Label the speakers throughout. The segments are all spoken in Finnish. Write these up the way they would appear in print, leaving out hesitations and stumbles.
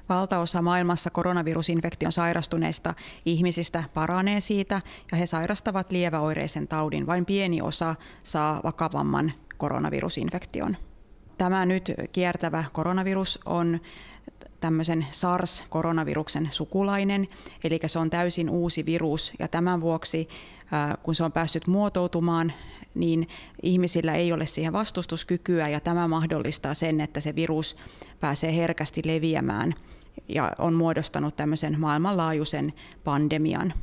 Speaker 1: Valtaosa maailmassa koronavirusinfektion sairastuneista ihmisistä paranee siitä ja he sairastavat lieväoireisen taudin. Vain pieni osa saa vakavamman koronavirusinfektion. Tämä nyt kiertävä koronavirus on tämmöisen SARS-koronaviruksen sukulainen, eli se on täysin uusi virus ja tämän vuoksi, kun se on päässyt muotoutumaan, niin ihmisillä ei ole siihen vastustuskykyä ja tämä mahdollistaa sen, että se virus pääsee herkästi leviämään ja on muodostanut tämmöisen maailmanlaajuisen pandemian.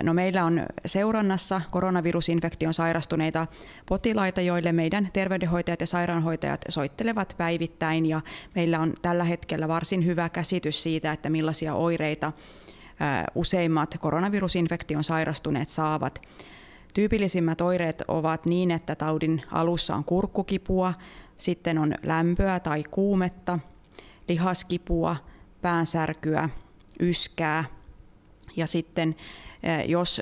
Speaker 1: No, meillä on seurannassa koronavirusinfektion sairastuneita potilaita, joille meidän terveydenhoitajat ja sairaanhoitajat soittelevat päivittäin ja meillä on tällä hetkellä varsin hyvä käsitys siitä, että millaisia oireita useimmat koronavirusinfektion sairastuneet saavat. Tyypillisimmät oireet ovat niin, että taudin alussa on kurkkukipua, sitten on lämpöä tai kuumetta, lihaskipua, päänsärkyä, yskää ja sitten jos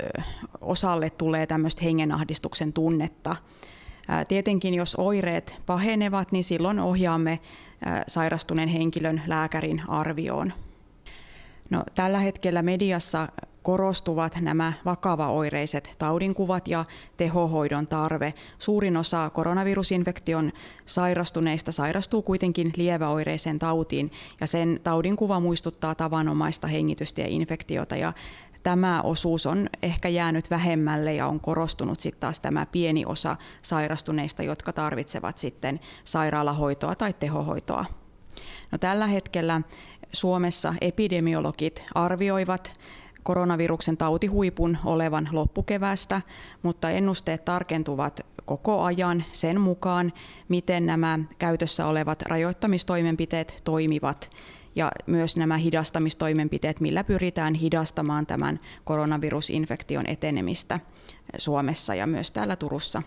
Speaker 1: osalle tulee tämmöistä hengenahdistuksen tunnetta. Tietenkin jos oireet pahenevat, niin silloin ohjaamme sairastuneen henkilön lääkärin arvioon. No, tällä hetkellä mediassa korostuvat nämä vakavaoireiset taudinkuvat ja tehohoidon tarve. Suurin osa koronavirusinfektion sairastuneista sairastuu kuitenkin lieväoireiseen tautiin ja sen taudinkuva muistuttaa tavanomaista hengitystieинfektiota ja tämä osuus on ehkä jäänyt vähemmälle ja on korostunut sitten taas tämä pieni osa sairastuneista, jotka tarvitsevat sitten sairaalahoitoa tai tehohoitoa. No, tällä hetkellä Suomessa epidemiologit arvioivat koronaviruksen tautihuipun olevan loppukeväästä, mutta ennusteet tarkentuvat koko ajan sen mukaan, miten nämä käytössä olevat rajoittamistoimenpiteet toimivat ja myös nämä hidastamistoimenpiteet, millä pyritään hidastamaan tämän koronavirusinfektion etenemistä Suomessa ja myös täällä Turussa.